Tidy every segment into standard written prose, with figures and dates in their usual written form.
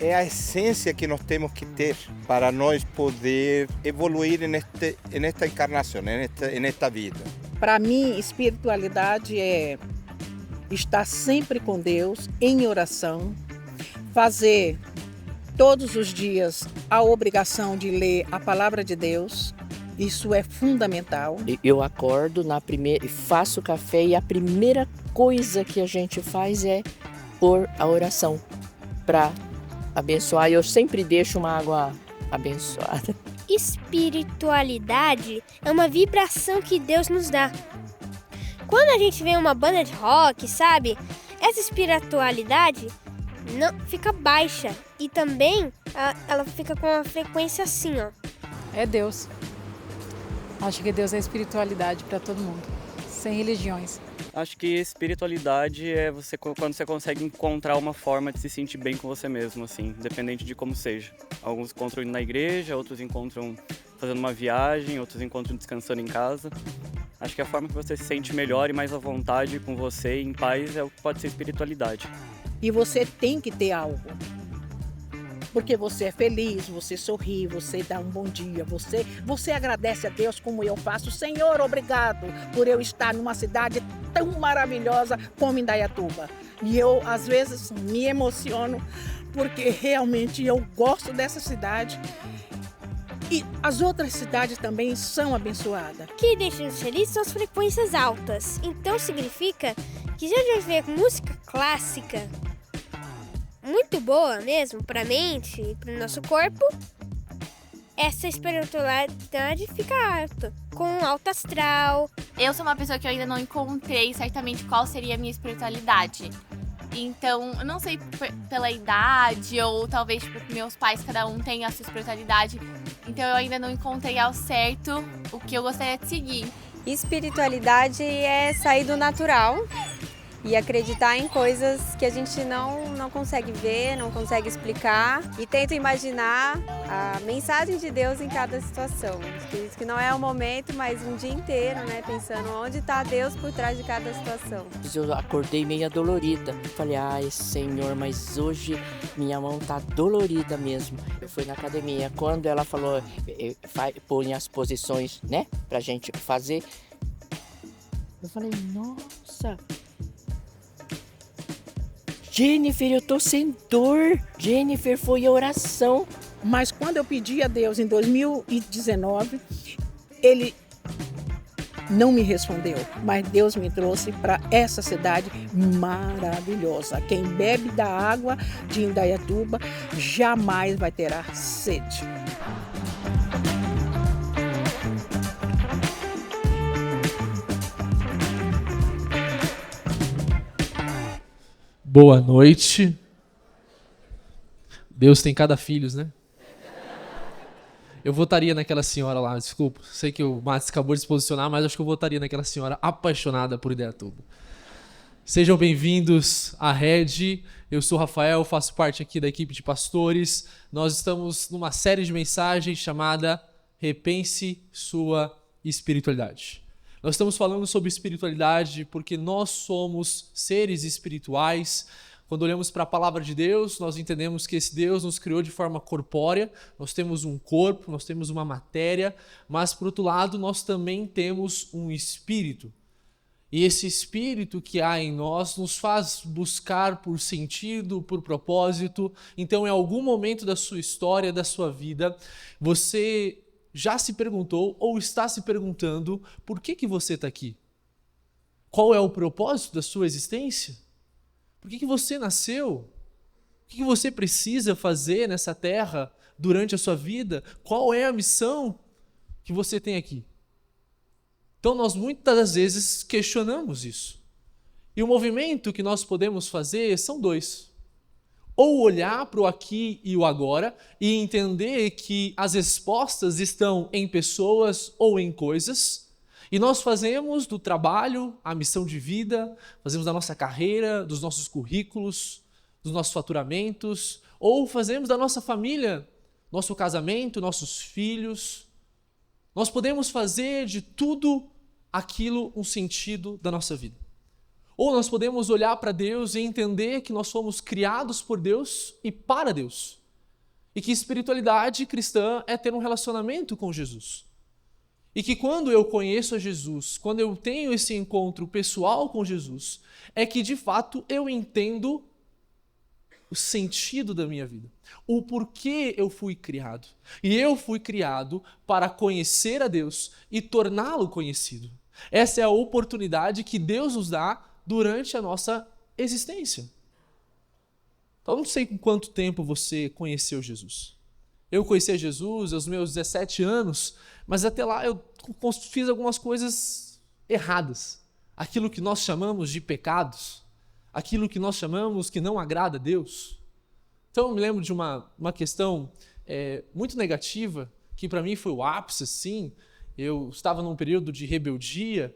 é a essência que nós temos que ter para nós poder evoluir nesta encarnação, nesta vida. Para mim, espiritualidade é estar sempre com Deus, em oração, fazer todos os dias a obrigação de ler a palavra de Deus. Isso é fundamental. Eu acordo faço café e a primeira coisa que a gente faz é pôr a oração para abençoar. Eu sempre deixo uma água abençoada. Espiritualidade é uma vibração que Deus nos dá. Quando a gente vê uma banda de rock, sabe? Essa espiritualidade não fica baixa e também ela fica com uma frequência assim, ó. É Deus. Acho que Deus é espiritualidade para todo mundo, sem religiões. Acho que espiritualidade é quando você consegue encontrar uma forma de se sentir bem com você mesmo, assim, independente de como seja. Alguns encontram indo na igreja, outros encontram fazendo uma viagem, outros encontram descansando em casa. Acho que a forma que você se sente melhor e mais à vontade com você, em paz, é o que pode ser espiritualidade. E você tem que ter algo. Porque você é feliz, você sorri, você dá um bom dia, você agradece a Deus como eu faço. Senhor, obrigado por eu estar numa cidade tão maravilhosa como Indaiatuba. E eu, às vezes, me emociono porque realmente eu gosto dessa cidade. E as outras cidades também são abençoadas. O que deixa-nos felizes são as frequências altas. Então significa que se a gente vê música clássica muito boa mesmo para a mente e para o nosso corpo, essa espiritualidade fica alta, com alto astral. Eu sou uma pessoa que eu ainda não encontrei certamente qual seria a minha espiritualidade. Então, eu não sei pela idade ou talvez meus pais, cada um tem a sua espiritualidade. Então, eu ainda não encontrei ao certo o que eu gostaria de seguir. Espiritualidade é sair do natural e acreditar em coisas que a gente não consegue ver, não consegue explicar e tento imaginar a mensagem de Deus em cada situação. Isso que não é um momento, mas um dia inteiro, né, pensando onde está Deus por trás de cada situação. Eu acordei meio dolorida. Falei, ai Senhor, mas hoje minha mão tá dolorida mesmo. Eu fui na academia. Quando ela falou, põe as posições, né, pra gente fazer, eu falei, nossa, Jennifer, eu tô sem dor. Jennifer, foi a oração. Mas quando eu pedi a Deus em 2019, Ele não me respondeu. Mas Deus me trouxe para essa cidade maravilhosa. Quem bebe da água de Indaiatuba jamais vai ter sede. Boa noite. Deus tem cada filhos, né? Eu votaria naquela senhora lá, desculpa. Sei que o Matos acabou de se posicionar, mas acho que eu votaria naquela senhora apaixonada por Indaiatuba. Sejam bem-vindos à Rede. Eu sou o Rafael, faço parte aqui da equipe de pastores. Nós estamos numa série de mensagens chamada Repense Sua Espiritualidade. Nós estamos falando sobre espiritualidade porque nós somos seres espirituais. Quando olhamos para a palavra de Deus, nós entendemos que esse Deus nos criou de forma corpórea. Nós temos um corpo, nós temos uma matéria, mas, por outro lado, nós também temos um espírito. E esse espírito que há em nós nos faz buscar por sentido, por propósito. Então, em algum momento da sua história, da sua vida, você já se perguntou ou está se perguntando por que você está aqui? Qual é o propósito da sua existência? Por que você nasceu? O que você precisa fazer nessa terra durante a sua vida? Qual é a missão que você tem aqui? Então nós muitas das vezes questionamos isso. E o movimento que nós podemos fazer são dois. Ou olhar para o aqui e o agora e entender que as respostas estão em pessoas ou em coisas. E nós fazemos do trabalho a missão de vida, fazemos da nossa carreira, dos nossos currículos, dos nossos faturamentos, ou fazemos da nossa família, nosso casamento, nossos filhos. Nós podemos fazer de tudo aquilo um sentido da nossa vida. Ou nós podemos olhar para Deus e entender que nós fomos criados por Deus e para Deus. E que espiritualidade cristã é ter um relacionamento com Jesus. E que quando eu conheço a Jesus, quando eu tenho esse encontro pessoal com Jesus, é que de fato eu entendo o sentido da minha vida, o porquê eu fui criado. E eu fui criado para conhecer a Deus e torná-lo conhecido. Essa é a oportunidade que Deus nos dá durante a nossa existência. Então, não sei com quanto tempo você conheceu Jesus. Eu conheci Jesus aos meus 17 anos, mas até lá eu fiz algumas coisas erradas. Aquilo que nós chamamos de pecados, aquilo que nós chamamos que não agrada a Deus. Então eu me lembro de uma questão muito negativa, que para mim foi o ápice, assim. Eu estava num período de rebeldia,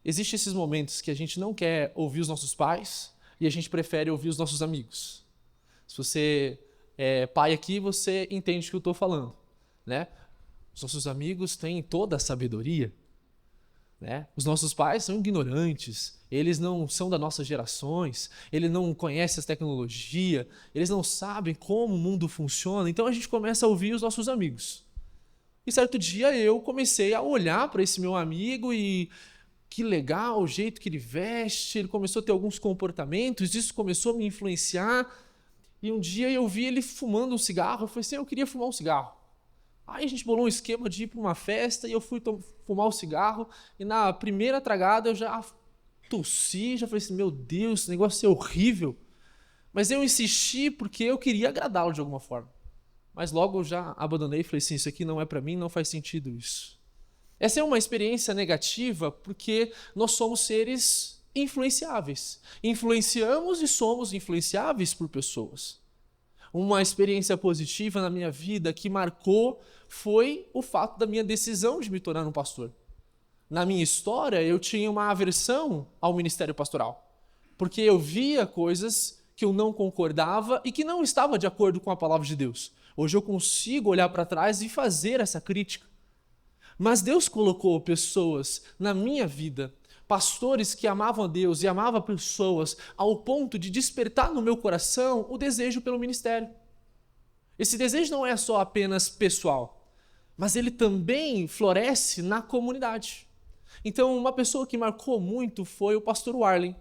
existem esses momentos que a gente não quer ouvir os nossos pais e a gente prefere ouvir os nossos amigos. Se você é pai aqui, você entende o que eu estou falando, né? Os nossos amigos têm toda a sabedoria, né? Os nossos pais são ignorantes, eles não são das nossas gerações, eles não conhecem a tecnologia, eles não sabem como o mundo funciona, então a gente começa a ouvir os nossos amigos. E certo dia eu comecei a olhar para esse meu amigo e que legal o jeito que ele veste, ele começou a ter alguns comportamentos, isso começou a me influenciar. E um dia eu vi ele fumando um cigarro, eu falei assim, eu queria fumar um cigarro. Aí a gente bolou um esquema de ir para uma festa e eu fui fumar o cigarro e na primeira tragada eu já tossi, já falei assim, meu Deus, esse negócio é horrível. Mas eu insisti porque eu queria agradá-lo de alguma forma. Mas logo eu já abandonei e falei assim, isso aqui não é para mim, não faz sentido isso. Essa é uma experiência negativa porque nós somos seres influenciáveis. Influenciamos e somos influenciáveis por pessoas. Uma experiência positiva na minha vida que marcou foi o fato da minha decisão de me tornar um pastor. Na minha história, eu tinha uma aversão ao ministério pastoral, porque eu via coisas que eu não concordava e que não estava de acordo com a palavra de Deus. Hoje eu consigo olhar para trás e fazer essa crítica. Mas Deus colocou pessoas na minha vida, pastores que amavam a Deus e amavam pessoas ao ponto de despertar no meu coração o desejo pelo ministério. Esse desejo não é só apenas pessoal, mas ele também floresce na comunidade. Então, uma pessoa que marcou muito foi o pastor Warlen.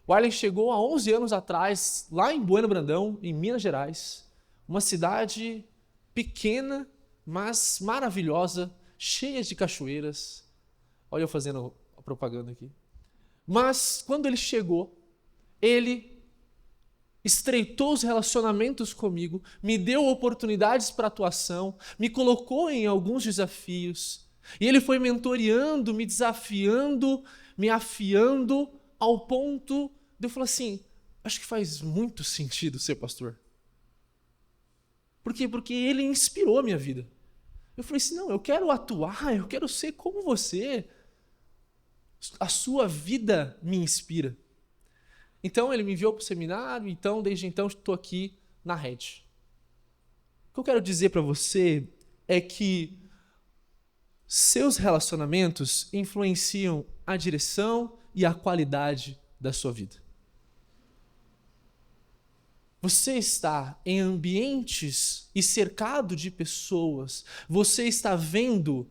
O Warlen chegou há 11 anos atrás, lá em Bueno Brandão, em Minas Gerais, uma cidade pequena, mas maravilhosa, cheia de cachoeiras. Olha eu fazendo a propaganda aqui. Mas, quando ele chegou, ele estreitou os relacionamentos comigo, me deu oportunidades para atuação, me colocou em alguns desafios, e ele foi mentoreando, me desafiando, me afiando, ao ponto de eu falar assim, acho que faz muito sentido ser pastor. Por quê? Porque ele inspirou a minha vida. Eu falei assim, não, eu quero atuar, eu quero ser como você. A sua vida me inspira. Então ele me enviou para o seminário, então desde então estou aqui na rede. O que eu quero dizer para você é que seus relacionamentos influenciam a direção e a qualidade da sua vida. Você está em ambientes e cercado de pessoas, você está vendo,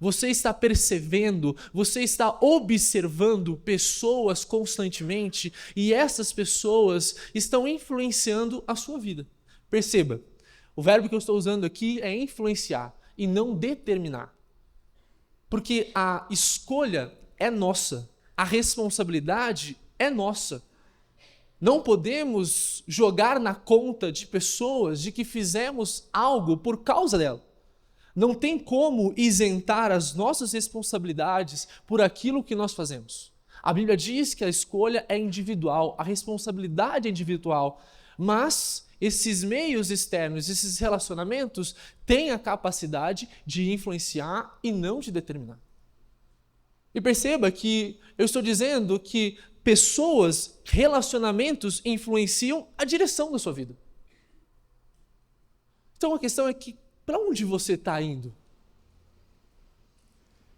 você está percebendo, você está observando pessoas constantemente e essas pessoas estão influenciando a sua vida. Perceba, o verbo que eu estou usando aqui é influenciar e não determinar. Porque a escolha é nossa, a responsabilidade é nossa. Não podemos jogar na conta de pessoas de que fizemos algo por causa dela. Não tem como isentar as nossas responsabilidades por aquilo que nós fazemos. A Bíblia diz que a escolha é individual, a responsabilidade é individual, mas esses meios externos, esses relacionamentos têm a capacidade de influenciar e não de determinar. E perceba que eu estou dizendo que pessoas, relacionamentos influenciam a direção da sua vida. Então a questão é que, para onde você está indo?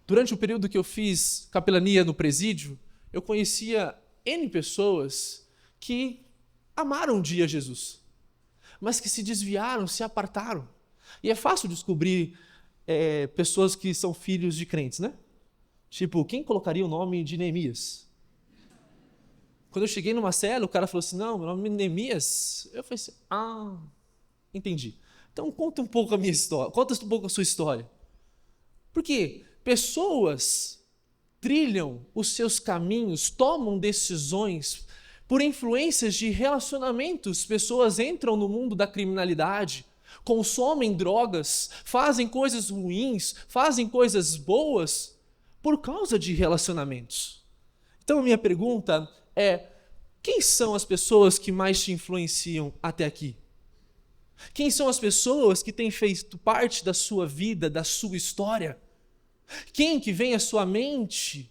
Durante o período que eu fiz capelania no presídio, eu conhecia N pessoas que amaram um dia Jesus, mas que se desviaram, se apartaram. E é fácil descobrir pessoas que são filhos de crentes, né? Tipo, quem colocaria o nome de Neemias? Quando eu cheguei numa cela, o cara falou assim, não, meu nome é Neemias. Eu falei assim, entendi. Então conta um pouco a minha história, conta um pouco a sua história. Porque pessoas trilham os seus caminhos, tomam decisões por influências de relacionamentos. Pessoas entram no mundo da criminalidade, consomem drogas, fazem coisas ruins, fazem coisas boas por causa de relacionamentos. Então a minha pergunta é, quem são as pessoas que mais te influenciam até aqui? Quem são as pessoas que têm feito parte da sua vida, da sua história? Quem que vem à sua mente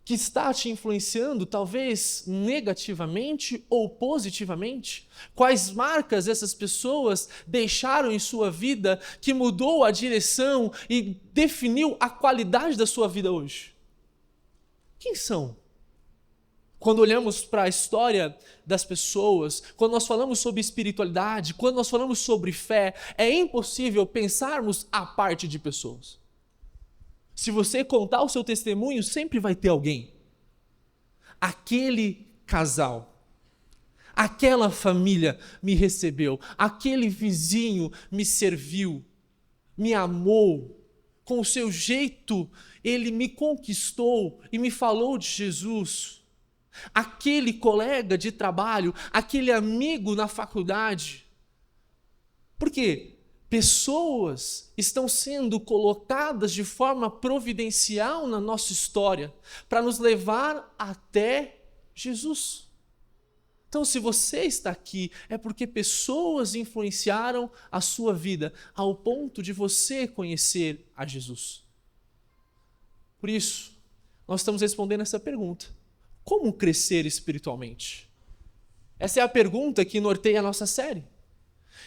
que está te influenciando, talvez negativamente ou positivamente? Quais marcas essas pessoas deixaram em sua vida que mudou a direção e definiu a qualidade da sua vida hoje? Quem são? Quando olhamos para a história das pessoas, quando nós falamos sobre espiritualidade, quando nós falamos sobre fé, é impossível pensarmos a parte de pessoas. Se você contar o seu testemunho, sempre vai ter alguém. Aquele casal, aquela família me recebeu, aquele vizinho me serviu, me amou, com o seu jeito ele me conquistou e me falou de Jesus. Aquele colega de trabalho, aquele amigo na faculdade. Por quê? Pessoas estão sendo colocadas de forma providencial na nossa história para nos levar até Jesus. Então, se você está aqui, é porque pessoas influenciaram a sua vida ao ponto de você conhecer a Jesus. Por isso, nós estamos respondendo essa pergunta. Como crescer espiritualmente? Essa é a pergunta que norteia a nossa série.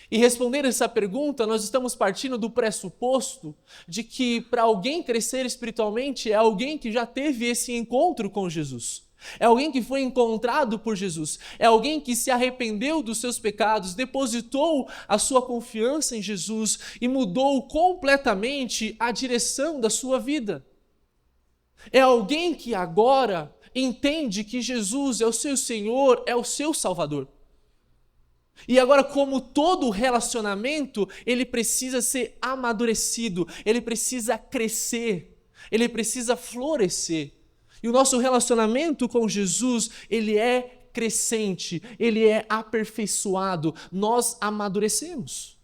E respondendo essa pergunta, nós estamos partindo do pressuposto de que para alguém crescer espiritualmente é alguém que já teve esse encontro com Jesus. É alguém que foi encontrado por Jesus. É alguém que se arrependeu dos seus pecados, depositou a sua confiança em Jesus e mudou completamente a direção da sua vida. É alguém que agora entende que Jesus é o seu Senhor, é o seu Salvador. E agora, como todo relacionamento, ele precisa ser amadurecido, ele precisa crescer, ele precisa florescer. E o nosso relacionamento com Jesus, ele é crescente, ele é aperfeiçoado, nós amadurecemos.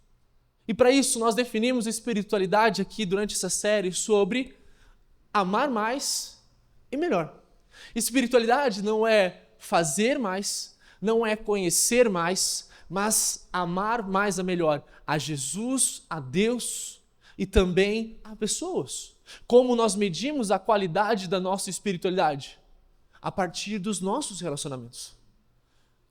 E para isso, nós definimos espiritualidade aqui durante essa série sobre amar mais e melhor. Espiritualidade não é fazer mais, não é conhecer mais, mas amar mais a melhor, a Jesus, a Deus e também a pessoas. Como nós medimos a qualidade da nossa espiritualidade? A partir dos nossos relacionamentos.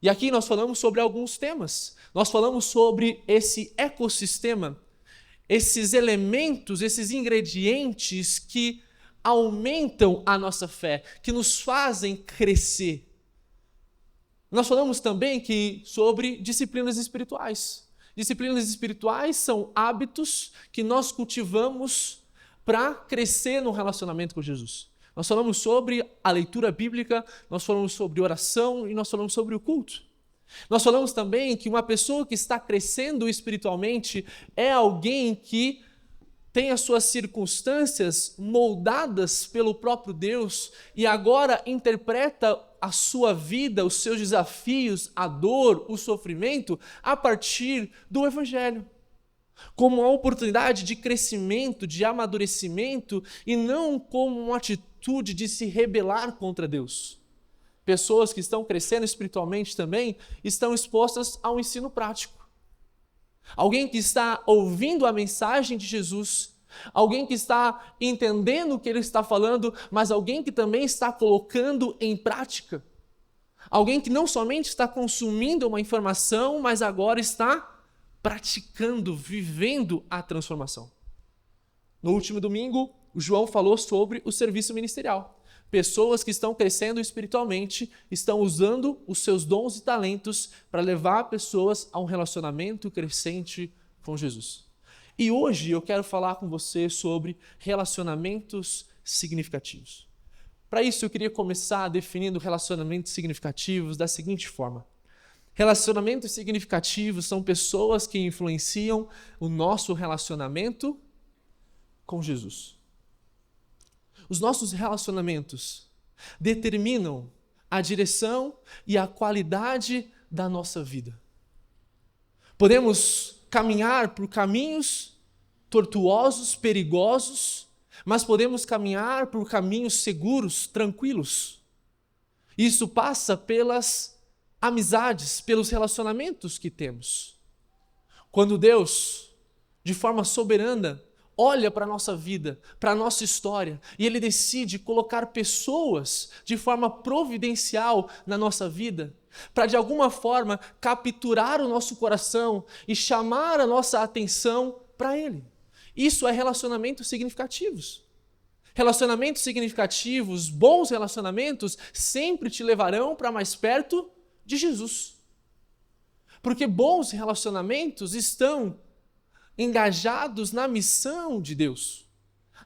E aqui nós falamos sobre alguns temas. Nós falamos sobre esse ecossistema, esses elementos, esses ingredientes que aumentam a nossa fé, que nos fazem crescer. Nós falamos também sobre disciplinas espirituais. Disciplinas espirituais são hábitos que nós cultivamos para crescer no relacionamento com Jesus. Nós falamos sobre a leitura bíblica, nós falamos sobre oração e nós falamos sobre o culto. Nós falamos também que uma pessoa que está crescendo espiritualmente é alguém que tem as suas circunstâncias moldadas pelo próprio Deus e agora interpreta a sua vida, os seus desafios, a dor, o sofrimento, a partir do Evangelho. Como uma oportunidade de crescimento, de amadurecimento e não como uma atitude de se rebelar contra Deus. Pessoas que estão crescendo espiritualmente também estão expostas ao ensino prático. Alguém que está ouvindo a mensagem de Jesus, alguém que está entendendo o que ele está falando, mas alguém que também está colocando em prática. Alguém que não somente está consumindo uma informação, mas agora está praticando, vivendo a transformação. No último domingo, o João falou sobre o serviço ministerial. Pessoas que estão crescendo espiritualmente, estão usando os seus dons e talentos para levar pessoas a um relacionamento crescente com Jesus. E hoje eu quero falar com você sobre relacionamentos significativos. Para isso eu queria começar definindo relacionamentos significativos da seguinte forma. Relacionamentos significativos são pessoas que influenciam o nosso relacionamento com Jesus. Os nossos relacionamentos determinam a direção e a qualidade da nossa vida. Podemos caminhar por caminhos tortuosos, perigosos, mas podemos caminhar por caminhos seguros, tranquilos. Isso passa pelas amizades, pelos relacionamentos que temos. Quando Deus, de forma soberana, olha para a nossa vida, para a nossa história, e Ele decide colocar pessoas de forma providencial na nossa vida, para de alguma forma capturar o nosso coração e chamar a nossa atenção para Ele. Isso é relacionamentos significativos. Relacionamentos significativos, bons relacionamentos, sempre te levarão para mais perto de Jesus. Porque bons relacionamentos estão engajados na missão de Deus.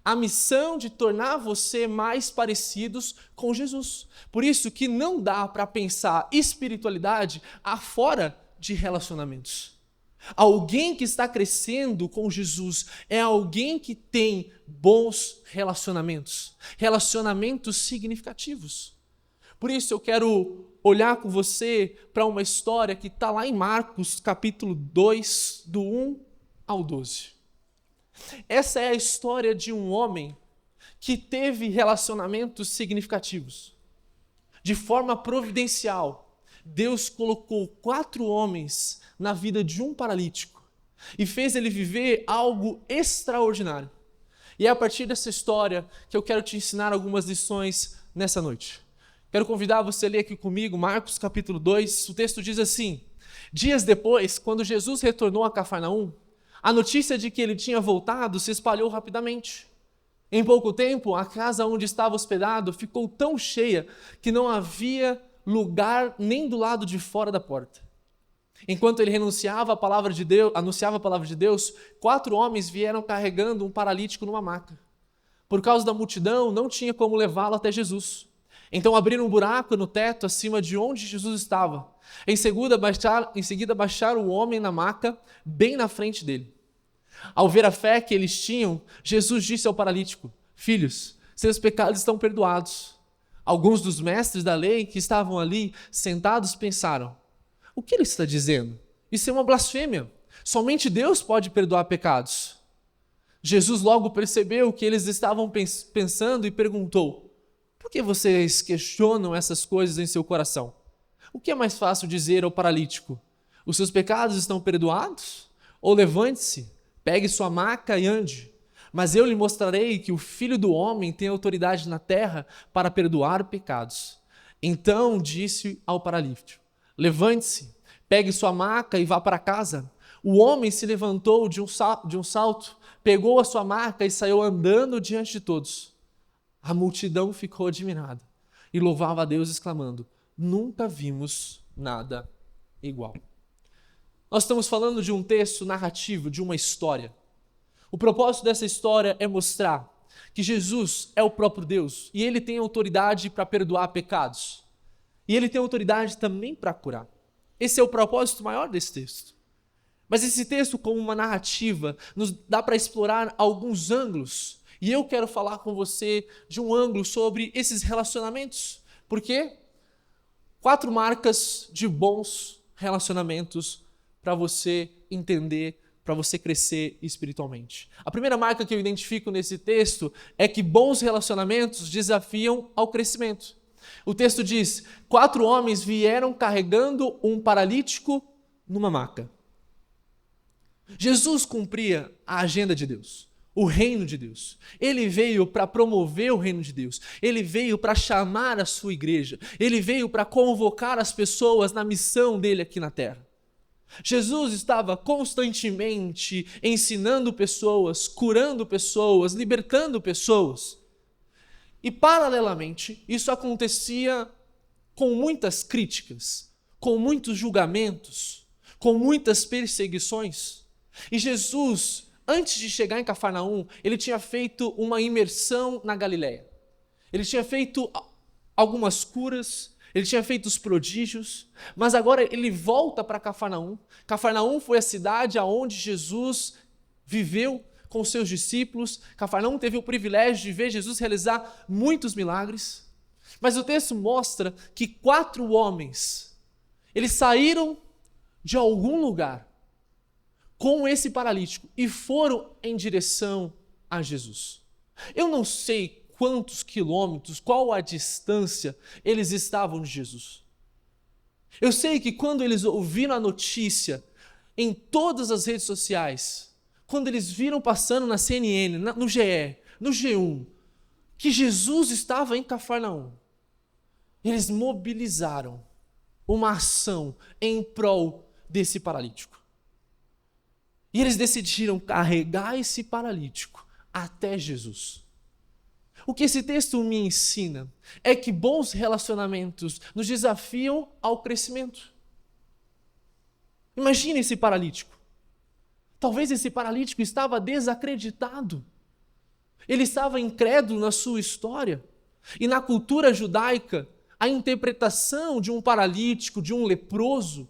A missão de tornar você mais parecidos com Jesus. Por isso que não dá para pensar espiritualidade afora de relacionamentos. Alguém que está crescendo com Jesus é alguém que tem bons relacionamentos, relacionamentos significativos. Por isso eu quero olhar com você para uma história que está lá em Marcos, capítulo 2, do 1 ao 12. Essa é a história de um homem que teve relacionamentos significativos. De forma providencial, Deus colocou 4 homens na vida de um paralítico e fez ele viver algo extraordinário. E é a partir dessa história que eu quero te ensinar algumas lições nessa noite. Quero convidar você a ler aqui comigo Marcos capítulo 2, o texto diz assim: dias depois, quando Jesus retornou a Cafarnaum, a notícia de que ele tinha voltado se espalhou rapidamente. Em pouco tempo, a casa onde estava hospedado ficou tão cheia que não havia lugar nem do lado de fora da porta. Enquanto ele anunciava a palavra de Deus, 4 homens vieram carregando um paralítico numa maca. Por causa da multidão, não tinha como levá-lo até Jesus. Então abriram um buraco no teto acima de onde Jesus estava. Em seguida baixaram o homem na maca, bem na frente dele. Ao ver a fé que eles tinham, Jesus disse ao paralítico: filhos, seus pecados estão perdoados. Alguns dos mestres da lei que estavam ali sentados pensaram: o que ele está dizendo? Isso é uma blasfêmia. Somente Deus pode perdoar pecados. Jesus logo percebeu o que eles estavam pensando e perguntou: por que vocês questionam essas coisas em seu coração? O que é mais fácil dizer ao paralítico? Os seus pecados estão perdoados? Ou levante-se, pegue sua maca e ande. Mas eu lhe mostrarei que o Filho do Homem tem autoridade na terra para perdoar pecados. Então disse ao paralítico: levante-se, pegue sua maca e vá para casa. O homem se levantou de um salto, pegou a sua maca e saiu andando diante de todos. A multidão ficou admirada e louvava a Deus, exclamando: nunca vimos nada igual. Nós estamos falando de um texto narrativo, de uma história. O propósito dessa história é mostrar que Jesus é o próprio Deus e Ele tem autoridade para perdoar pecados. E Ele tem autoridade também para curar. Esse é o propósito maior desse texto. Mas esse texto, como uma narrativa, nos dá para explorar alguns ângulos. E eu quero falar com você de um ângulo sobre esses relacionamentos. Por quê? 4 marcas de bons relacionamentos para você entender, para você crescer espiritualmente. A primeira marca que eu identifico nesse texto é que bons relacionamentos desafiam ao crescimento. O texto diz: 4 homens vieram carregando um paralítico numa maca. Jesus cumpria a agenda de Deus, o reino de Deus. Ele veio para promover o reino de Deus. Ele veio para chamar a sua igreja. Ele veio para convocar as pessoas na missão dele aqui na terra. Jesus estava constantemente ensinando pessoas, curando pessoas, libertando pessoas. E, paralelamente, isso acontecia com muitas críticas, com muitos julgamentos, com muitas perseguições. E Jesus, antes de chegar em Cafarnaum, ele tinha feito uma imersão na Galileia. Ele tinha feito algumas curas, ele tinha feito os prodígios, mas agora ele volta para Cafarnaum. Cafarnaum foi a cidade onde Jesus viveu com seus discípulos. Cafarnaum teve o privilégio de ver Jesus realizar muitos milagres. Mas o texto mostra que 4 homens, eles saíram de algum lugar com esse paralítico e foram em direção a Jesus. Eu não sei quantos quilômetros, qual a distância eles estavam de Jesus. Eu sei que quando eles ouviram a notícia em todas as redes sociais, quando eles viram passando na CNN, no GE, no G1, que Jesus estava em Cafarnaum, eles mobilizaram uma ação em prol desse paralítico. E eles decidiram carregar esse paralítico até Jesus. O que esse texto me ensina é que bons relacionamentos nos desafiam ao crescimento. Imagine esse paralítico. Talvez esse paralítico estava desacreditado. Ele estava incrédulo na sua história. E na cultura judaica, a interpretação de um paralítico, de um leproso,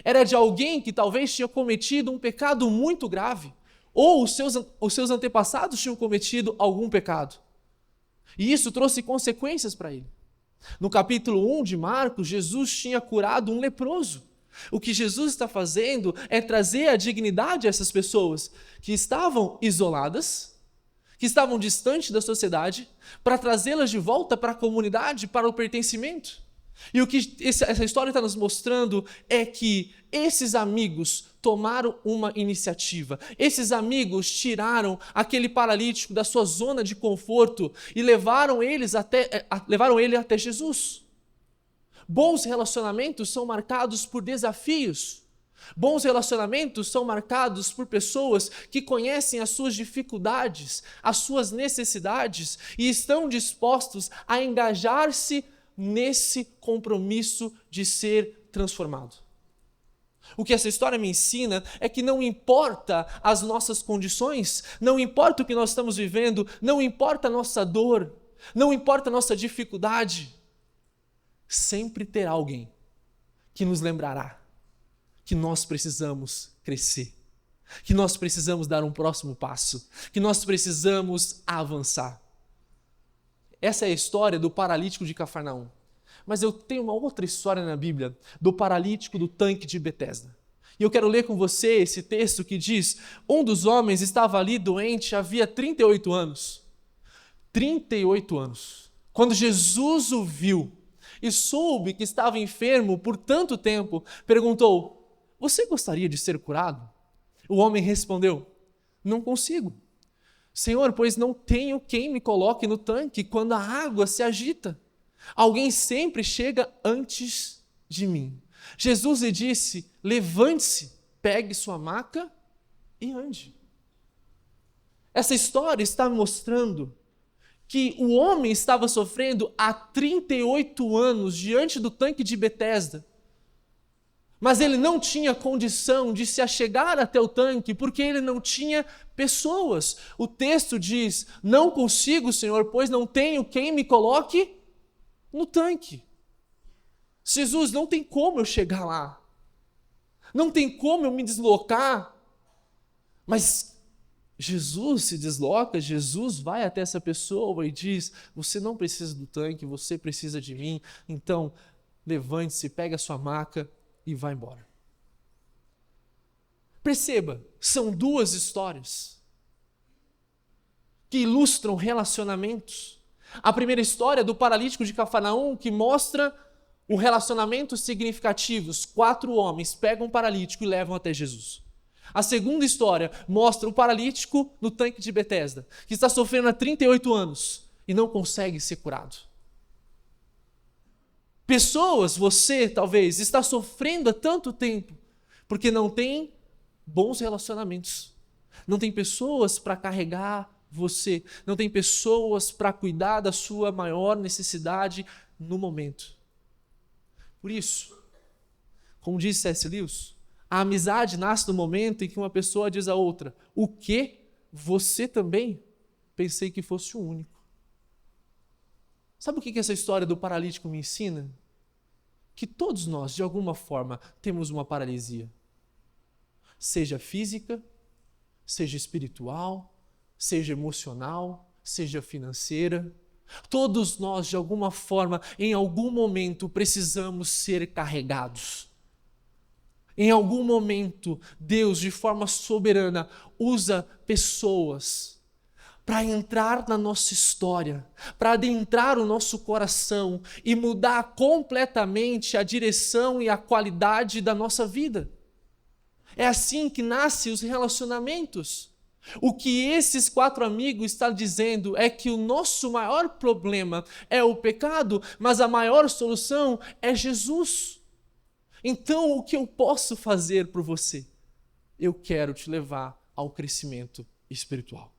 era de alguém que talvez tinha cometido um pecado muito grave, ou os seus antepassados tinham cometido algum pecado. E isso trouxe consequências para ele. No capítulo 1 de Marcos, Jesus tinha curado um leproso. O que Jesus está fazendo é trazer a dignidade a essas pessoas que estavam isoladas, que estavam distantes da sociedade, para trazê-las de volta para a comunidade, para o pertencimento. E o que essa história está nos mostrando é que esses amigos tomaram uma iniciativa. Esses amigos tiraram aquele paralítico da sua zona de conforto e levaram ele até Jesus. Bons relacionamentos são marcados por desafios. Bons relacionamentos são marcados por pessoas que conhecem as suas dificuldades, as suas necessidades e estão dispostos a engajar-se nesse compromisso de ser transformado. O que essa história me ensina é que não importa as nossas condições, não importa o que nós estamos vivendo, não importa a nossa dor, não importa a nossa dificuldade, sempre terá alguém que nos lembrará que nós precisamos crescer, que nós precisamos dar um próximo passo, que nós precisamos avançar. Essa é a história do paralítico de Cafarnaum. Mas eu tenho uma outra história na Bíblia, do paralítico do tanque de Betesda. E eu quero ler com você esse texto que diz: um dos homens estava ali doente havia 38 anos. 38 anos. Quando Jesus o viu e soube que estava enfermo por tanto tempo, perguntou: você gostaria de ser curado? O homem respondeu: não consigo, Senhor, pois não tenho quem me coloque no tanque quando a água se agita. Alguém sempre chega antes de mim. Jesus lhe disse: levante-se, pegue sua maca e ande. Essa história está mostrando que o homem estava sofrendo há 38 anos diante do tanque de Betesda. Mas ele não tinha condição de se achegar até o tanque, porque ele não tinha pessoas. O texto diz: não consigo, Senhor, pois não tenho quem me coloque no tanque. Jesus, não tem como eu chegar lá. Não tem como eu me deslocar. Mas Jesus se desloca, Jesus vai até essa pessoa e diz: você não precisa do tanque, você precisa de mim. Então, levante-se, pegue a sua maca e vá embora. Perceba, são duas histórias que ilustram relacionamentos. A primeira história do paralítico de Cafarnaum, que mostra o relacionamento significativo. 4 homens pegam um paralítico e levam até Jesus. A segunda história mostra o paralítico no tanque de Betesda, que está sofrendo há 38 anos e não consegue ser curado. Pessoas, você talvez, está sofrendo há tanto tempo porque não tem bons relacionamentos. Não tem pessoas para carregar você, não tem pessoas para cuidar da sua maior necessidade no momento. Por isso, como disse C.S. Lewis, a amizade nasce no momento em que uma pessoa diz à outra: o quê? Você também? Pensei que fosse o único. Sabe o que essa história do paralítico me ensina? Que todos nós, de alguma forma, temos uma paralisia. Seja física, seja espiritual, seja emocional, seja financeira. Todos nós, de alguma forma, em algum momento, precisamos ser carregados. Em algum momento, Deus, de forma soberana, usa pessoas para entrar na nossa história, para adentrar o nosso coração e mudar completamente a direção e a qualidade da nossa vida. É assim que nascem os relacionamentos. O que esses 4 amigos estão dizendo é que o nosso maior problema é o pecado, mas a maior solução é Jesus. Então, o que eu posso fazer por você? Eu quero te levar ao crescimento espiritual.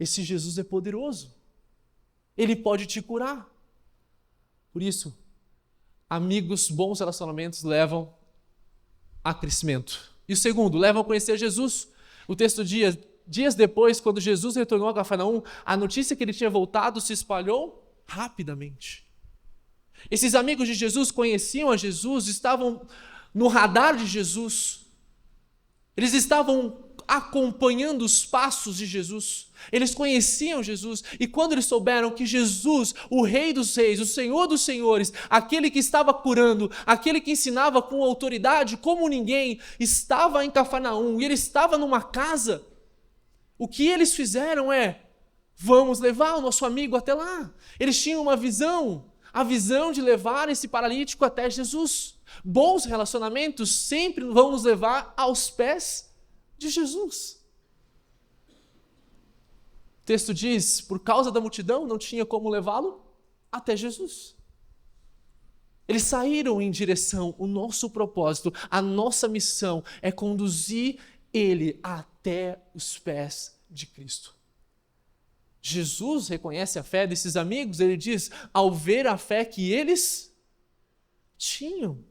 Esse Jesus é poderoso. Ele pode te curar. Por isso, amigos, bons relacionamentos levam a crescimento. E o segundo, levam a conhecer Jesus. O texto diz: dias depois, quando Jesus retornou a Cafarnaum, a notícia que ele tinha voltado se espalhou rapidamente. Esses amigos de Jesus conheciam a Jesus, estavam no radar de Jesus. Eles estavam acompanhando os passos de Jesus. Eles conheciam Jesus, e quando eles souberam que Jesus, o Rei dos Reis, o Senhor dos Senhores, aquele que estava curando, aquele que ensinava com autoridade como ninguém, estava em Cafarnaum e ele estava numa casa, o que eles fizeram é: vamos levar o nosso amigo até lá. Eles tinham uma visão, a visão de levar esse paralítico até Jesus. Bons relacionamentos sempre vão nos levar aos pés de Jesus. O texto diz: por causa da multidão não tinha como levá-lo até Jesus. Eles saíram em direção, o nosso propósito, a nossa missão é conduzir ele até os pés de Cristo. Jesus reconhece a fé desses amigos, ele diz: ao ver a fé que eles tinham.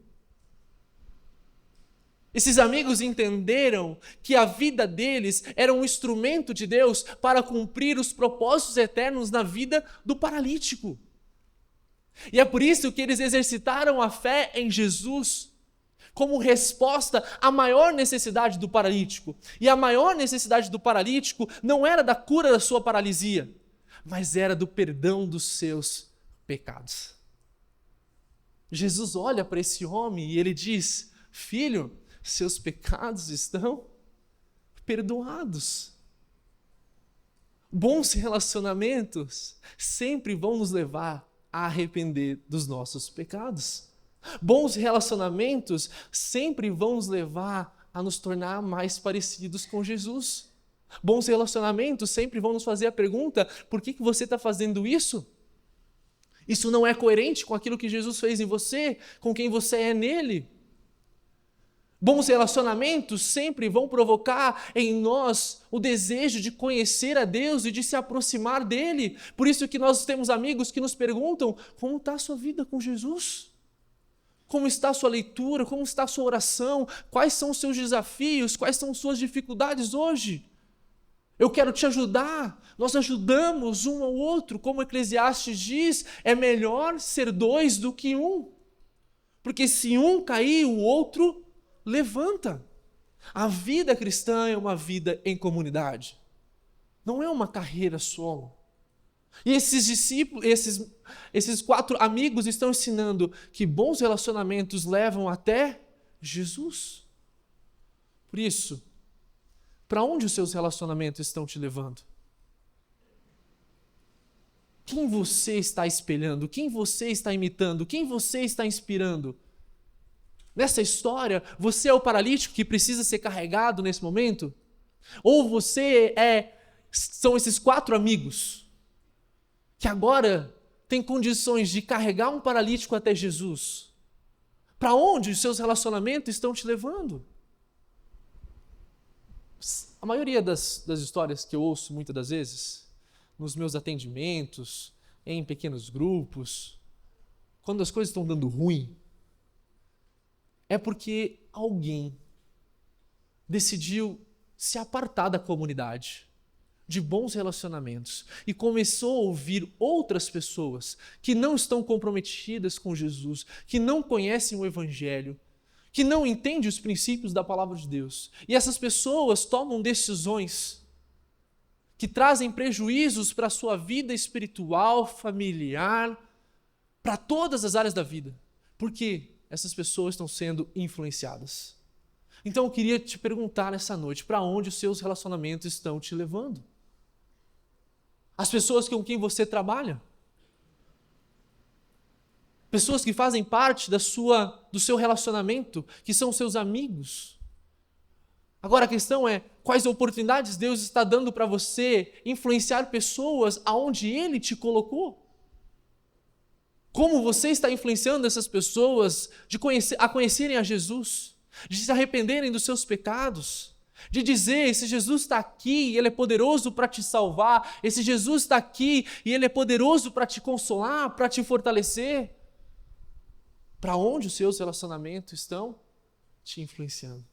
Esses amigos entenderam que a vida deles era um instrumento de Deus para cumprir os propósitos eternos na vida do paralítico. E é por isso que eles exercitaram a fé em Jesus como resposta à maior necessidade do paralítico. E a maior necessidade do paralítico não era da cura da sua paralisia, mas era do perdão dos seus pecados. Jesus olha para esse homem e ele diz: filho, seus pecados estão perdoados. Bons relacionamentos sempre vão nos levar a arrepender dos nossos pecados. Bons relacionamentos sempre vão nos levar a nos tornar mais parecidos com Jesus. Bons relacionamentos sempre vão nos fazer a pergunta: por que você está fazendo isso? Isso não é coerente com aquilo que Jesus fez em você, com quem você é nele. Bons relacionamentos sempre vão provocar em nós o desejo de conhecer a Deus e de se aproximar dele. Por isso que nós temos amigos que nos perguntam: como está a sua vida com Jesus? Como está a sua leitura? Como está a sua oração? Quais são os seus desafios? Quais são as suas dificuldades hoje? Eu quero te ajudar. Nós ajudamos um ao outro. Como Eclesiastes diz, é melhor ser 2 do que 1. Porque se um cair, o outro levanta. A vida cristã é uma vida em comunidade. Não é uma carreira solo. E esses discípulos, esses 4 amigos estão ensinando que bons relacionamentos levam até Jesus. Por isso, para onde os seus relacionamentos estão te levando? Quem você está espelhando? Quem você está imitando? Quem você está inspirando? Nessa história, você é o paralítico que precisa ser carregado nesse momento? Ou você são esses 4 amigos que agora têm condições de carregar um paralítico até Jesus? Para onde os seus relacionamentos estão te levando? A maioria das histórias que eu ouço muitas das vezes nos meus atendimentos, em pequenos grupos, quando as coisas estão dando ruim, é porque alguém decidiu se apartar da comunidade, de bons relacionamentos, e começou a ouvir outras pessoas que não estão comprometidas com Jesus, que não conhecem o Evangelho, que não entendem os princípios da palavra de Deus. E essas pessoas tomam decisões que trazem prejuízos para a sua vida espiritual, familiar, para todas as áreas da vida. Porque essas pessoas estão sendo influenciadas. Então eu queria te perguntar nessa noite, para onde os seus relacionamentos estão te levando? As pessoas com quem você trabalha? Pessoas que fazem parte do seu relacionamento, que são seus amigos? Agora a questão é, quais oportunidades Deus está dando para você influenciar pessoas aonde Ele te colocou? Como você está influenciando essas pessoas a conhecerem a Jesus, de se arrependerem dos seus pecados, de dizer, esse Jesus está aqui e Ele é poderoso para te salvar, esse Jesus está aqui e Ele é poderoso para te consolar, para te fortalecer. Para onde os seus relacionamentos estão te influenciando?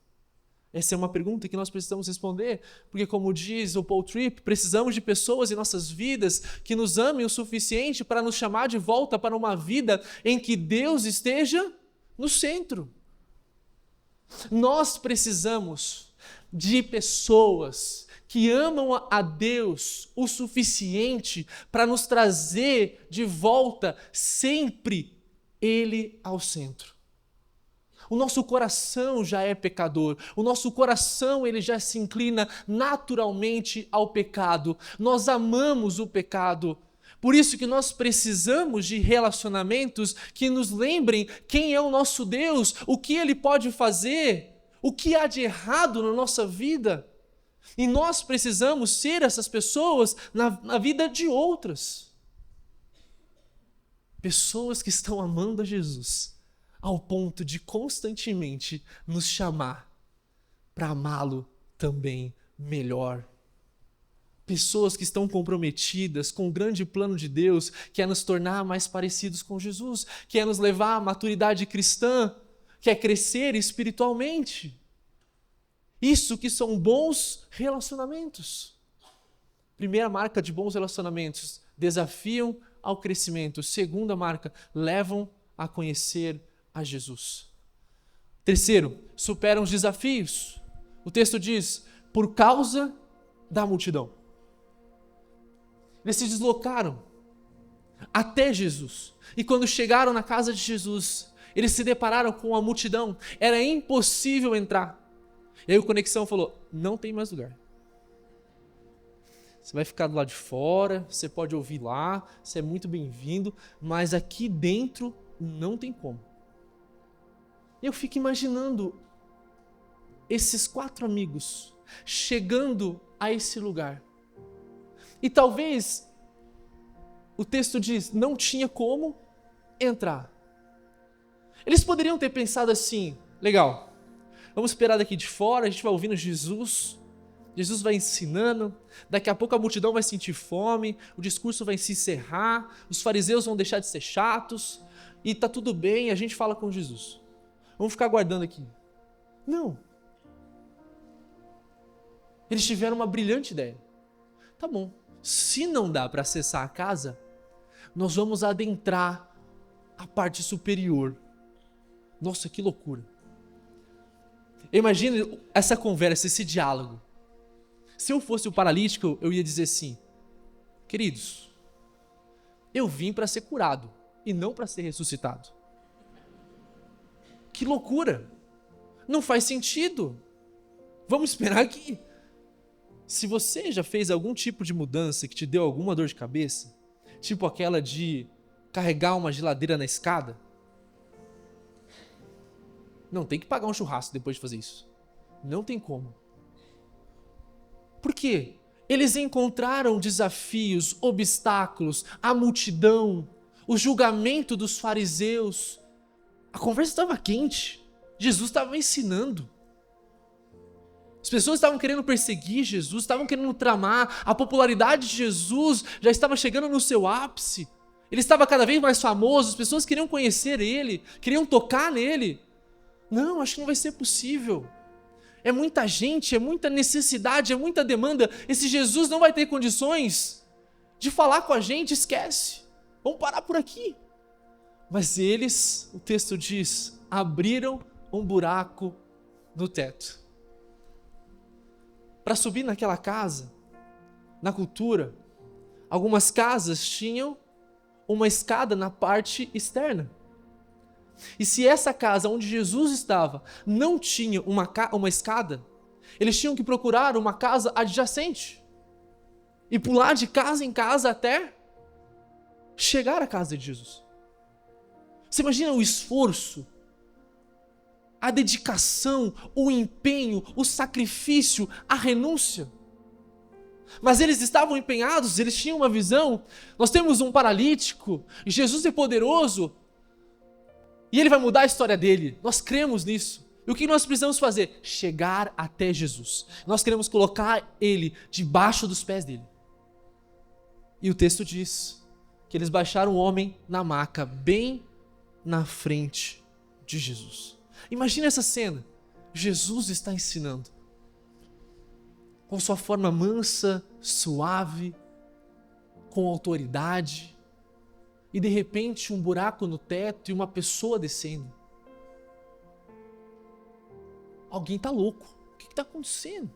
Essa é uma pergunta que nós precisamos responder, porque como diz o Paul Tripp, precisamos de pessoas em nossas vidas que nos amem o suficiente para nos chamar de volta para uma vida em que Deus esteja no centro. Nós precisamos de pessoas que amam a Deus o suficiente para nos trazer de volta sempre Ele ao centro. O nosso coração já é pecador, o nosso coração ele já se inclina naturalmente ao pecado. Nós amamos o pecado. Por isso que nós precisamos de relacionamentos que nos lembrem quem é o nosso Deus, o que Ele pode fazer, o que há de errado na nossa vida. E nós precisamos ser essas pessoas na vida de outras. Pessoas que estão amando a Jesus ao ponto de constantemente nos chamar para amá-lo também melhor. Pessoas que estão comprometidas com o grande plano de Deus, que é nos tornar mais parecidos com Jesus, que é nos levar à maturidade cristã, que é crescer espiritualmente. Isso que são bons relacionamentos. Primeira marca de bons relacionamentos, desafiam ao crescimento. Segunda marca, levam a conhecer a Jesus. Terceiro, superam os desafios. O texto diz, por causa da multidão. Eles se deslocaram até Jesus. E quando chegaram na casa de Jesus, eles se depararam com a multidão. Era impossível entrar. E aí o Conexão falou, não tem mais lugar. Você vai ficar do lado de fora, você pode ouvir lá, você é muito bem-vindo, mas aqui dentro não tem como. Eu fico imaginando esses 4 amigos chegando a esse lugar. E talvez, o texto diz, não tinha como entrar. Eles poderiam ter pensado assim, legal, vamos esperar daqui de fora, a gente vai ouvindo Jesus vai ensinando, daqui a pouco a multidão vai sentir fome, o discurso vai se encerrar, os fariseus vão deixar de ser chatos, e tá tudo bem, a gente fala com Jesus. Vamos ficar aguardando aqui. Não. Eles tiveram uma brilhante ideia. Tá bom, se não dá para acessar a casa, nós vamos adentrar a parte superior. Nossa, que loucura. Imagina essa conversa, esse diálogo. Se eu fosse o paralítico, eu ia dizer assim, queridos, eu vim para ser curado e não para ser ressuscitado. Que loucura! Não faz sentido. Vamos esperar aqui. Se você já fez algum tipo de mudança que te deu alguma dor de cabeça, tipo aquela de carregar uma geladeira na escada, não tem que pagar um churrasco depois de fazer isso. Não tem como. Por quê? Eles encontraram desafios, obstáculos, a multidão, o julgamento dos fariseus. A conversa estava quente. Jesus estava ensinando. As pessoas estavam querendo perseguir Jesus, estavam querendo tramar, a popularidade de Jesus já estava chegando no seu ápice. Ele estava cada vez mais famoso, as pessoas queriam conhecer ele, queriam tocar nele. Não, acho que não vai ser possível. É muita gente, é muita necessidade, é muita demanda. Esse Jesus não vai ter condições de falar com a gente, esquece. Vamos parar por aqui. Mas eles, o texto diz, abriram um buraco no teto. Para subir naquela casa, na cultura, algumas casas tinham uma escada na parte externa. E se essa casa onde Jesus estava não tinha uma escada, eles tinham que procurar uma casa adjacente e pular de casa em casa até chegar à casa de Jesus. Você imagina o esforço, a dedicação, o empenho, o sacrifício, a renúncia. Mas eles estavam empenhados, eles tinham uma visão. Nós temos um paralítico, e Jesus é poderoso, e ele vai mudar a história dele. Nós cremos nisso. E o que nós precisamos fazer? Chegar até Jesus. Nós queremos colocar ele debaixo dos pés dele. E o texto diz que eles baixaram o homem na maca, bem na frente de Jesus. Imagina essa cena. Jesus está ensinando. Com sua forma mansa, suave, com autoridade. E de repente um buraco no teto e uma pessoa descendo. Alguém está louco. O que está acontecendo?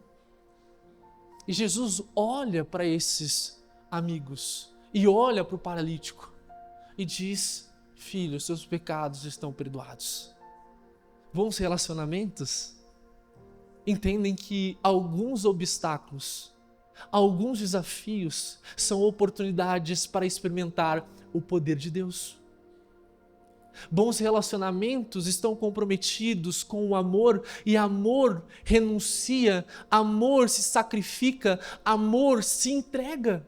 E Jesus olha para esses amigos e olha para o paralítico e diz: filho, seus pecados estão perdoados. Bons relacionamentos entendem que alguns obstáculos, alguns desafios são oportunidades para experimentar o poder de Deus. Bons relacionamentos estão comprometidos com o amor, e amor renuncia, amor se sacrifica, amor se entrega.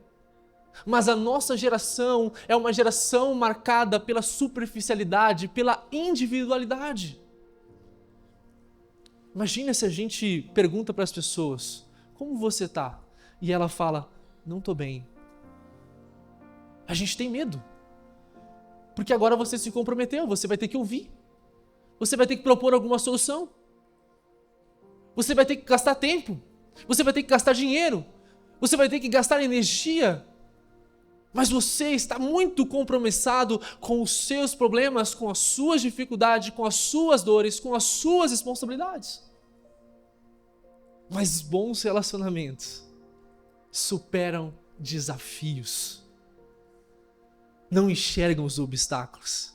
Mas a nossa geração é uma geração marcada pela superficialidade, pela individualidade. Imagina se a gente pergunta para as pessoas: como você está? E ela fala: não estou bem. A gente tem medo. Porque agora você se comprometeu, você vai ter que ouvir. Você vai ter que propor alguma solução. Você vai ter que gastar tempo. Você vai ter que gastar dinheiro. Você vai ter que gastar energia. Mas você está muito compromissado com os seus problemas, com as suas dificuldades, com as suas dores, com as suas responsabilidades. Mas bons relacionamentos superam desafios. Não enxergam os obstáculos.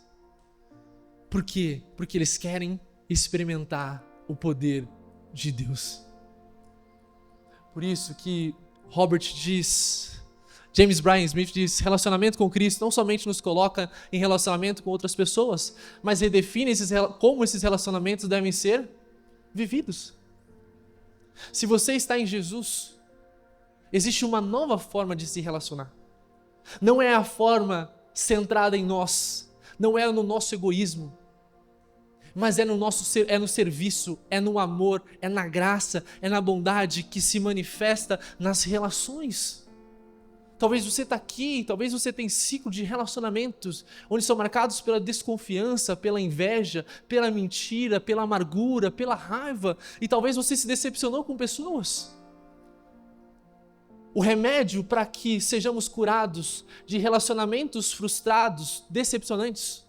Por quê? Porque eles querem experimentar o poder de Deus. Por isso que James Bryan Smith diz: relacionamento com Cristo não somente nos coloca em relacionamento com outras pessoas, mas redefine como esses relacionamentos devem ser vividos. Se você está em Jesus, existe uma nova forma de se relacionar. Não é a forma centrada em nós, não é no nosso egoísmo, mas é no serviço, é no amor, é na graça, é na bondade que se manifesta nas relações. Talvez você está aqui, talvez você tenha ciclo de relacionamentos onde são marcados pela desconfiança, pela inveja, pela mentira, pela amargura, pela raiva, e talvez você se decepcionou com pessoas. O remédio para que sejamos curados de relacionamentos frustrados, decepcionantes,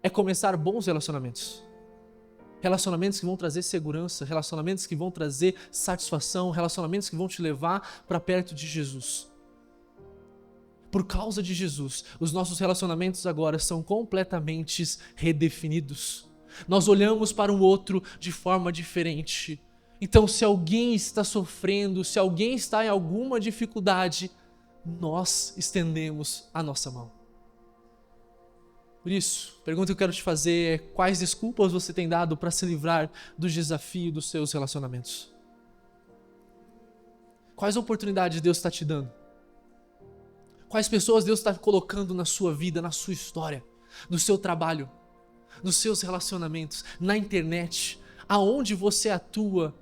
é começar bons relacionamentos. Relacionamentos que vão trazer segurança, relacionamentos que vão trazer satisfação, relacionamentos que vão te levar para perto de Jesus. Por causa de Jesus, os nossos relacionamentos agora são completamente redefinidos. Nós olhamos para o outro de forma diferente. Então, se alguém está sofrendo, se alguém está em alguma dificuldade, nós estendemos a nossa mão. Por isso, a pergunta que eu quero te fazer é: quais desculpas você tem dado para se livrar do desafio dos seus relacionamentos? Quais oportunidades Deus está te dando? Quais pessoas Deus está colocando na sua vida, na sua história, no seu trabalho, nos seus relacionamentos, na internet, aonde você atua,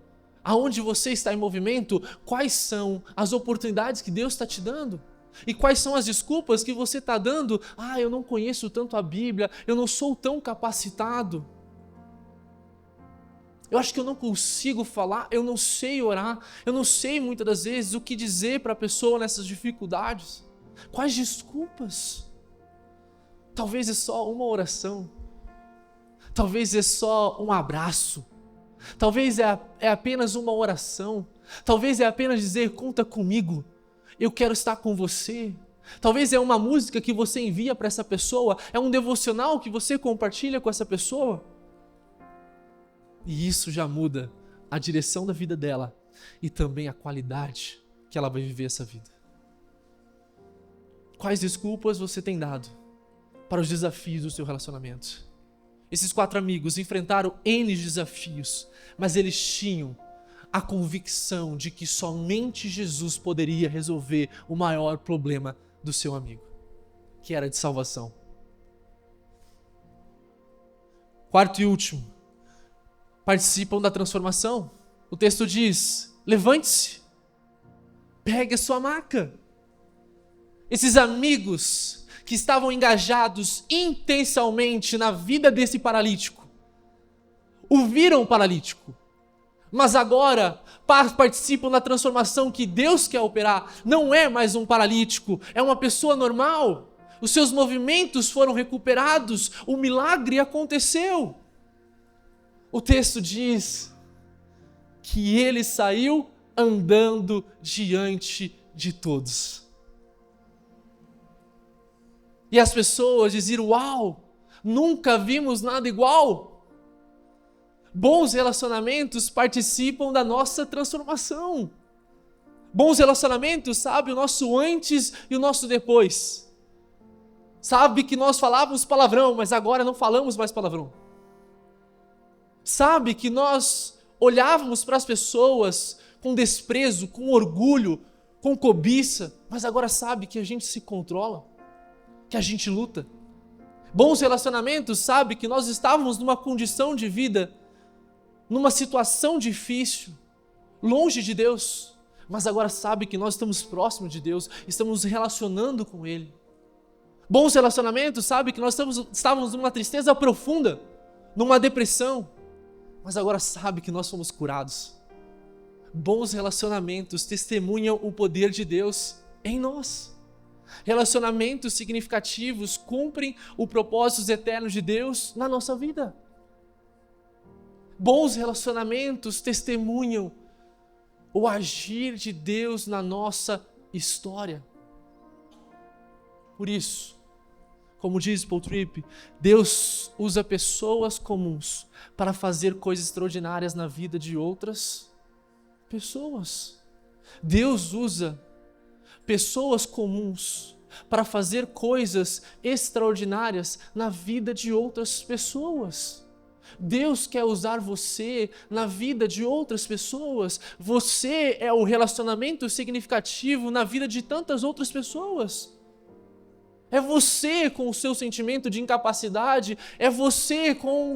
Aonde você está em movimento, quais são as oportunidades que Deus está te dando? E quais são as desculpas que você está dando? Eu não conheço tanto a Bíblia, eu não sou tão capacitado. Eu acho que eu não consigo falar, eu não sei orar, eu não sei muitas das vezes o que dizer para a pessoa nessas dificuldades. Quais desculpas? Talvez é só uma oração, talvez é só um abraço, talvez é apenas uma oração, talvez é apenas dizer, conta comigo, eu quero estar com você. Talvez é uma música que você envia para essa pessoa, é um devocional que você compartilha com essa pessoa. E isso já muda a direção da vida dela e também a qualidade que ela vai viver essa vida. Quais desculpas você tem dado para os desafios do seu relacionamento? Esses 4 amigos enfrentaram N desafios, mas eles tinham a convicção de que somente Jesus poderia resolver o maior problema do seu amigo, que era de salvação. 4º e último, participam da transformação. O texto diz, levante-se, pegue a sua maca. Esses amigos que estavam engajados intensamente na vida desse paralítico, o viram paralítico, mas agora participam da transformação que Deus quer operar. Não é mais um paralítico, é uma pessoa normal. Os seus movimentos foram recuperados, o milagre aconteceu. O texto diz que ele saiu andando diante de todos. E as pessoas diziam, uau, nunca vimos nada igual. Bons relacionamentos participam da nossa transformação. Bons relacionamentos, sabe, o nosso antes e o nosso depois. Sabe que nós falávamos palavrão, mas agora não falamos mais palavrão. Sabe que nós olhávamos para as pessoas com desprezo, com orgulho, com cobiça, mas agora sabe que a gente se controla, que a gente luta. Bons relacionamentos, sabe que nós estávamos numa condição de vida, numa situação difícil, longe de Deus, mas agora sabe que nós estamos próximos de Deus, estamos nos relacionando com Ele. Bons relacionamentos, sabe que nós estávamos numa tristeza profunda, numa depressão, mas agora sabe que nós fomos curados. Bons relacionamentos testemunham o poder de Deus em nós. Relacionamentos significativos cumprem os propósitos eternos de Deus na nossa vida. Bons relacionamentos testemunham o agir de Deus na nossa história. Por isso, como diz Paul Tripp, Deus usa pessoas comuns para fazer coisas extraordinárias na vida de outras pessoas. Deus usa pessoas comuns para fazer coisas extraordinárias na vida de outras pessoas. Deus quer usar você na vida de outras pessoas. Você é o relacionamento significativo na vida de tantas outras pessoas. É você com o seu sentimento de incapacidade, é você com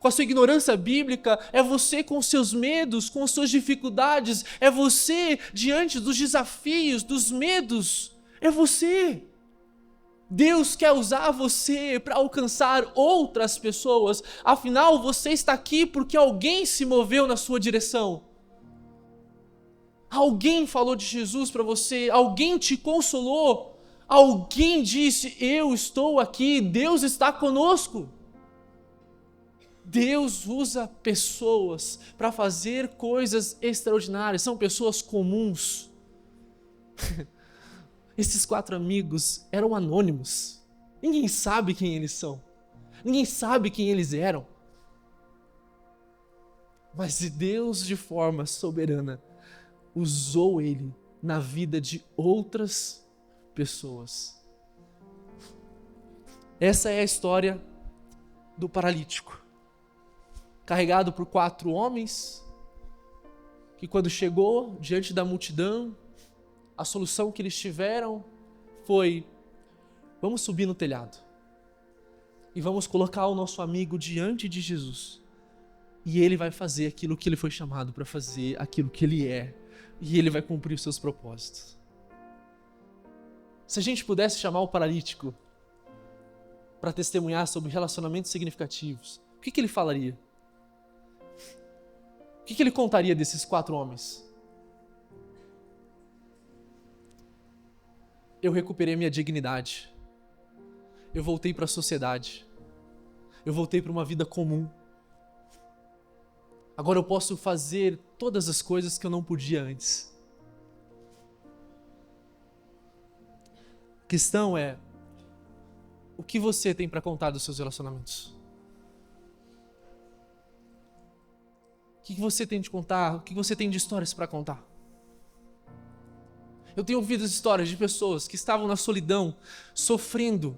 a sua ignorância bíblica, é você com os seus medos, com as suas dificuldades, é você diante dos desafios, dos medos, é você. Deus quer usar você para alcançar outras pessoas, afinal você está aqui porque alguém se moveu na sua direção. Alguém falou de Jesus para você, alguém te consolou. Alguém disse, eu estou aqui, Deus está conosco. Deus usa pessoas para fazer coisas extraordinárias, são pessoas comuns. Esses 4 amigos eram anônimos, ninguém sabe quem eles são, ninguém sabe quem eles eram. Mas Deus, de forma soberana, usou ele na vida de outras pessoas. Essa é a história do paralítico, carregado por 4 homens, que quando chegou diante da multidão, a solução que eles tiveram foi: vamos subir no telhado e vamos colocar o nosso amigo diante de Jesus. E Ele vai fazer aquilo que Ele foi chamado para fazer, aquilo que Ele é. E Ele vai cumprir os seus propósitos. Se a gente pudesse chamar o paralítico para testemunhar sobre relacionamentos significativos, o que ele falaria? O que ele contaria desses 4 homens? Eu recuperei minha dignidade. Eu voltei para a sociedade. Eu voltei para uma vida comum. Agora eu posso fazer todas as coisas que eu não podia antes. A questão é, o que você tem para contar dos seus relacionamentos? O que você tem de contar? O que você tem de histórias para contar? Eu tenho ouvido as histórias de pessoas que estavam na solidão, sofrendo,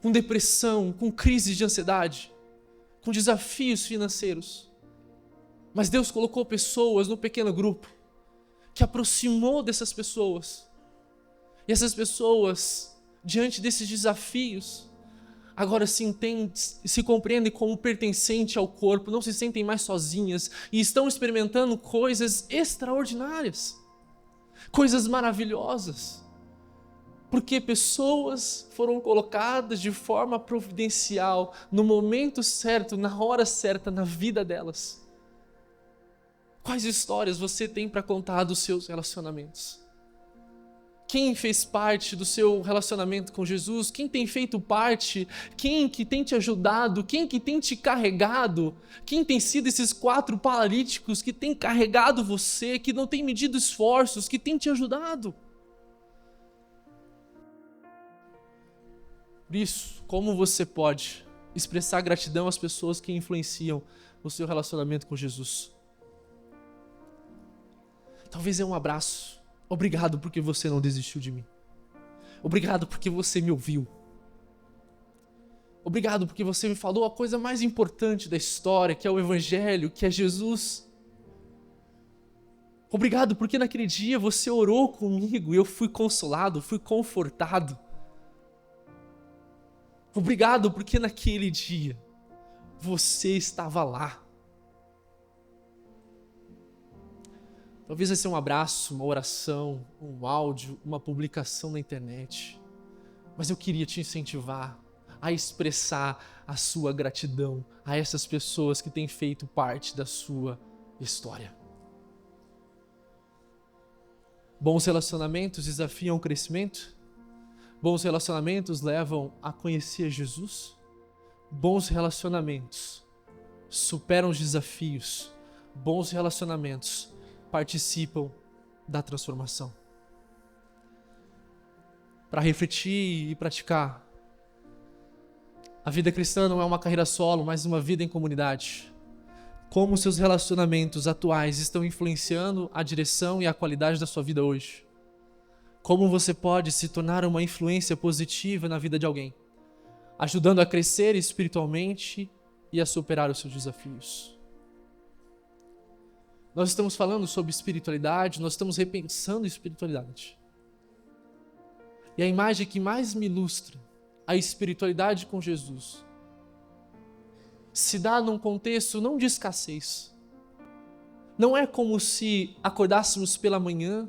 com depressão, com crises de ansiedade, com desafios financeiros. Mas Deus colocou pessoas no pequeno grupo que aproximou dessas pessoas. E essas pessoas, diante desses desafios, agora se compreendem como pertencente ao corpo, não se sentem mais sozinhas e estão experimentando coisas extraordinárias, coisas maravilhosas. Porque pessoas foram colocadas de forma providencial, no momento certo, na hora certa, na vida delas. Quais histórias você tem para contar dos seus relacionamentos? Quem fez parte do seu relacionamento com Jesus? Quem tem feito parte? Quem que tem te ajudado? Quem que tem te carregado? Quem tem sido esses 4 paralíticos que tem carregado você, que não tem medido esforços, que tem te ajudado? Por isso, como você pode expressar gratidão às pessoas que influenciam o seu relacionamento com Jesus? Talvez é um abraço. Obrigado porque você não desistiu de mim. Obrigado porque você me ouviu. Obrigado porque você me falou a coisa mais importante da história, que é o Evangelho, que é Jesus. Obrigado porque naquele dia você orou comigo e eu fui consolado, fui confortado. Obrigado porque naquele dia você estava lá. Talvez vai ser um abraço, uma oração, um áudio, uma publicação na internet. Mas eu queria te incentivar a expressar a sua gratidão a essas pessoas que têm feito parte da sua história. Bons relacionamentos desafiam o crescimento. Bons relacionamentos levam a conhecer Jesus. Bons relacionamentos superam os desafios. Bons relacionamentos participam da transformação. Para refletir e praticar, a vida cristã não é uma carreira solo, mas uma vida em comunidade. Como seus relacionamentos atuais estão influenciando a direção e a qualidade da sua vida hoje? Como você pode se tornar uma influência positiva na vida de alguém, ajudando a crescer espiritualmente e a superar os seus desafios? Nós estamos falando sobre espiritualidade, nós estamos repensando espiritualidade. E a imagem que mais me ilustra a espiritualidade com Jesus se dá num contexto não de escassez. Não é como se acordássemos pela manhã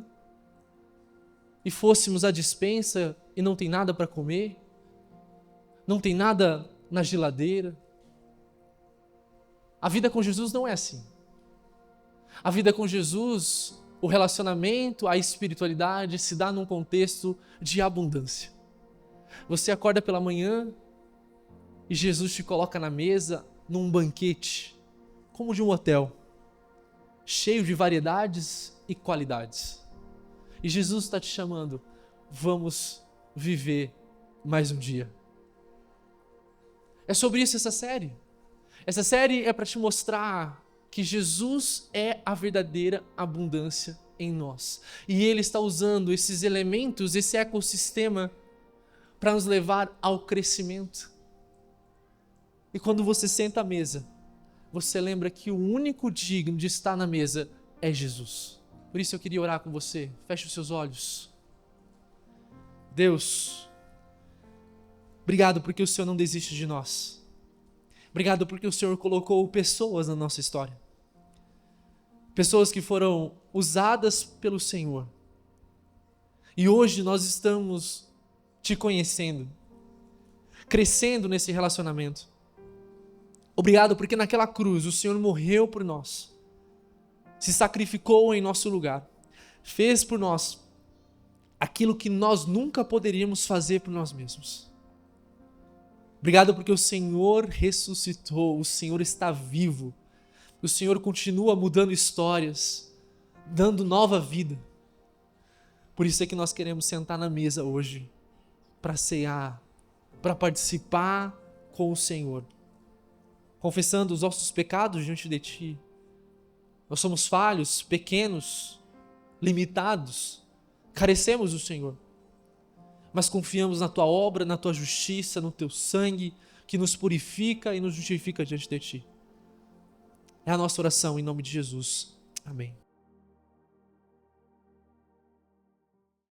e fôssemos à despensa e não tem nada para comer, não tem nada na geladeira. A vida com Jesus não é assim. A vida com Jesus, o relacionamento, a espiritualidade se dá num contexto de abundância. Você acorda pela manhã e Jesus te coloca na mesa num banquete, como de um hotel, cheio de variedades e qualidades. E Jesus está te chamando, vamos viver mais um dia. É sobre isso essa série. Essa série é para te mostrar que Jesus é a verdadeira abundância em nós. E Ele está usando esses elementos, esse ecossistema, para nos levar ao crescimento. E quando você senta à mesa, você lembra que o único digno de estar na mesa é Jesus. Por isso eu queria orar com você. Feche os seus olhos. Deus, obrigado porque o Senhor não desiste de nós. Obrigado porque o Senhor colocou pessoas na nossa história. Pessoas que foram usadas pelo Senhor. E hoje nós estamos te conhecendo, crescendo nesse relacionamento. Obrigado porque naquela cruz o Senhor morreu por nós, se sacrificou em nosso lugar, fez por nós aquilo que nós nunca poderíamos fazer por nós mesmos. Obrigado porque o Senhor ressuscitou, o Senhor está vivo, o Senhor continua mudando histórias, dando nova vida. Por isso é que nós queremos sentar na mesa hoje, para cear, para participar com o Senhor, confessando os nossos pecados diante de Ti. Nós somos falhos, pequenos, limitados, carecemos do Senhor, mas confiamos na Tua obra, na Tua justiça, no Teu sangue, que nos purifica e nos justifica diante de Ti. É a nossa oração em nome de Jesus. Amém.